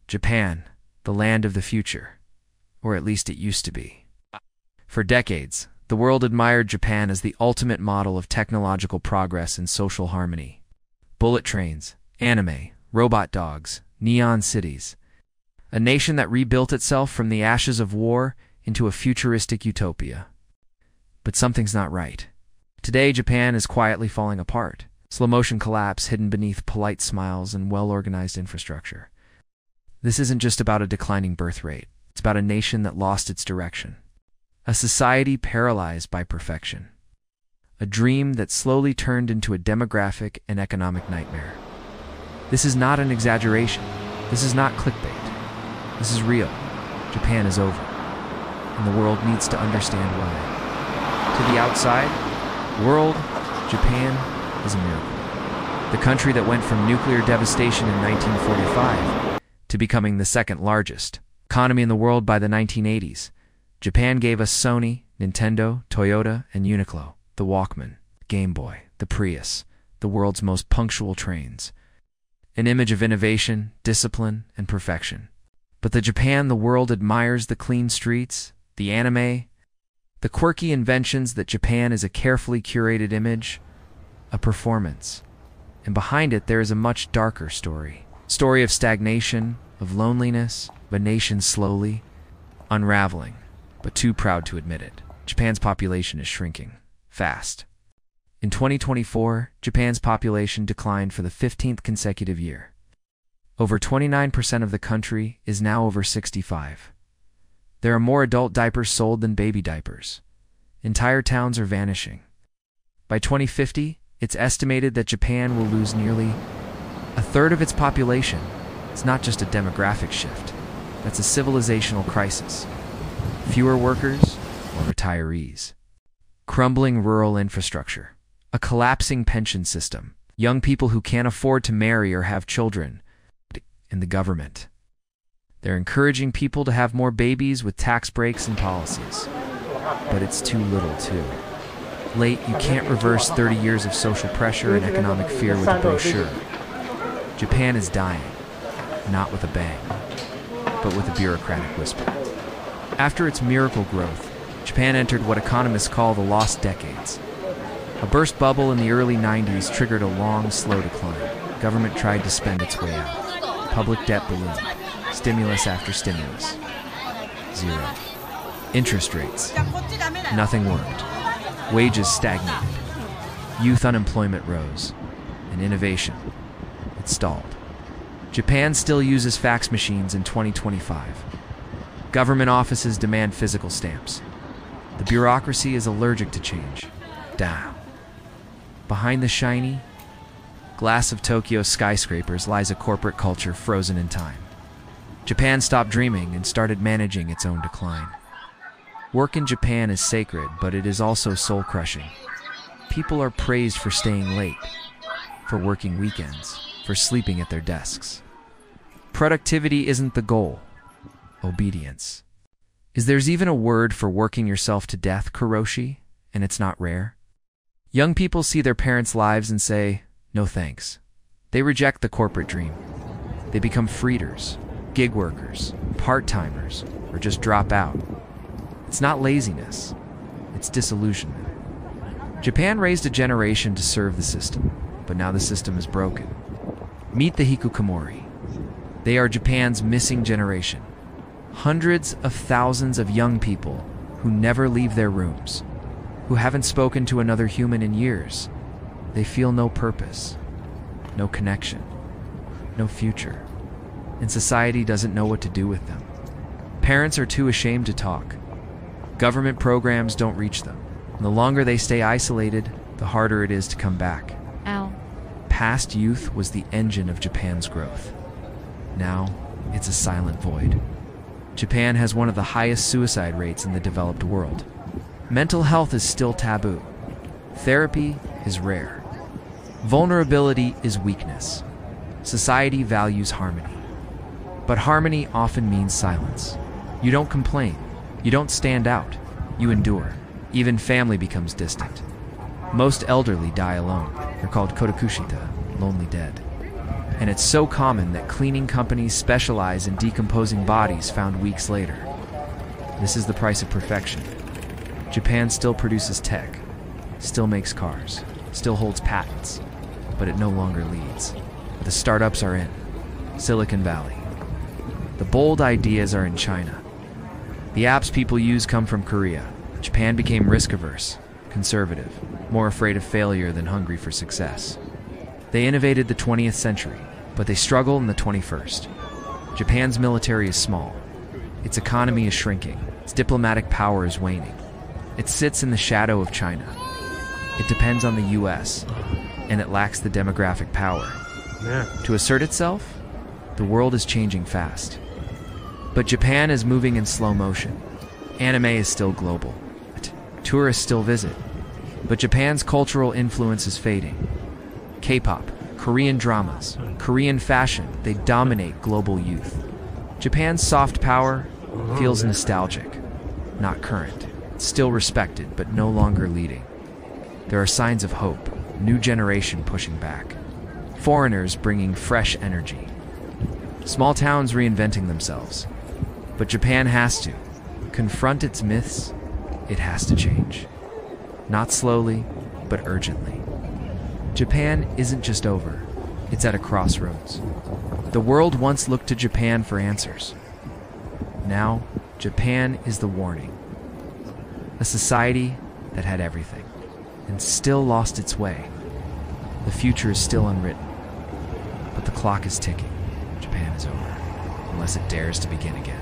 Japan, the land of the future. Or at least it used to be. For decades, the world admired Japan as the ultimate model of technological progress and social harmony. Bullet trains, anime, robot dogs, neon cities. A nation that rebuilt itself from the ashes of war into a futuristic utopia. But something's not right. Today, Japan is quietly falling apart. Slow-motion collapse hidden beneath polite smiles and well-organized infrastructure. This isn't just about a declining birth rate. It's about a nation that lost its direction. A society paralyzed by perfection. A dream that slowly turned into a demographic and economic nightmare. This is not an exaggeration. This is not clickbait. This is real. Japan is over. And the world needs to understand why. To the outside world, Japan is a miracle. The country that went from nuclear devastation in 1945 to becoming the second largest economy in the world by the 1980s. Japan gave us Sony, Nintendo, Toyota, and Uniqlo, the Walkman, Game Boy, the Prius, the world's most punctual trains. An image of innovation, discipline, and perfection. But the Japan the world admires, the clean streets, the anime, the quirky inventions, that Japan is a carefully curated image, a performance. And behind it there is a much darker story. Story of stagnation, of loneliness, of a nation slowly unraveling, but too proud to admit it. Japan's population is shrinking, fast. In 2024, Japan's population declined for the 15th consecutive year. Over 29% of the country is now over 65. There are more adult diapers sold than baby diapers. Entire towns are vanishing. By 2050, it's estimated that Japan will lose nearly a third of its population. It's not just a demographic shift. That's a civilizational crisis. Fewer workers or retirees. Crumbling rural infrastructure. A collapsing pension system. Young people who can't afford to marry or have children. And the government. They're encouraging people to have more babies with tax breaks and policies. But it's too little, too. Late, you can't reverse 30 years of social pressure and economic fear with a brochure. Japan is dying, not with a bang, but with a bureaucratic whisper. After its miracle growth, Japan entered what economists call the lost decades. A burst bubble in the early 90s triggered a long, slow decline. Government tried to spend its way out. Public debt ballooned. Stimulus after stimulus. Zero. Interest rates. Nothing worked. Wages stagnated. Youth unemployment rose. And innovation, it stalled. Japan still uses fax machines in 2025. Government offices demand physical stamps. The bureaucracy is allergic to change. Down. Behind the shiny glass of Tokyo skyscrapers lies a corporate culture frozen in time. Japan stopped dreaming and started managing its own decline. Work in Japan is sacred, but it is also soul-crushing. People are praised for staying late, for working weekends, for sleeping at their desks. Productivity isn't the goal. Obedience. There's even a word for working yourself to death, karoshi, and it's not rare. Young people see their parents' lives and say, no thanks. They reject the corporate dream. They become freeders, gig workers, part-timers, or just drop out. It's not laziness, it's disillusionment. Japan raised a generation to serve the system, but now the system is broken. Meet the Hikikomori. They are Japan's missing generation. Hundreds of thousands of young people who never leave their rooms, who haven't spoken to another human in years. They feel no purpose, no connection, no future, and society doesn't know what to do with them. Parents are too ashamed to talk. Government programs don't reach them. And the longer they stay isolated, the harder it is to come back. Ow. Past youth was the engine of Japan's growth. Now, it's a silent void. Japan has one of the highest suicide rates in the developed world. Mental health is still taboo. Therapy is rare. Vulnerability is weakness. Society values harmony. But harmony often means silence. You don't complain. You don't stand out. You endure. Even family becomes distant. Most elderly die alone. They're called kotokushita, lonely dead. And it's so common that cleaning companies specialize in decomposing bodies found weeks later. This is the price of perfection. Japan still produces tech, still makes cars, still holds patents, but it no longer leads. The startups are in Silicon Valley. The bold ideas are in China. The apps people use come from Korea. Japan became risk-averse, conservative, more afraid of failure than hungry for success. They innovated the 20th century, but they struggle in the 21st. Japan's military is small. Its economy is shrinking. Its diplomatic power is waning. It sits in the shadow of China. It depends on the US, and it lacks the demographic power. To assert itself, the world is changing fast. But Japan is moving in slow motion. Anime is still global. Tourists still visit. But Japan's cultural influence is fading. K-pop, Korean dramas, Korean fashion, they dominate global youth. Japan's soft power feels nostalgic, not current. It's still respected, but no longer leading. There are signs of hope, new generation pushing back. Foreigners bringing fresh energy. Small towns reinventing themselves. But Japan has to confront its myths. It has to change. Not slowly, but urgently. Japan isn't just over. It's at a crossroads. The world once looked to Japan for answers. Now, Japan is the warning. A society that had everything and still lost its way. The future is still unwritten. But the clock is ticking. Japan is over, unless it dares to begin again.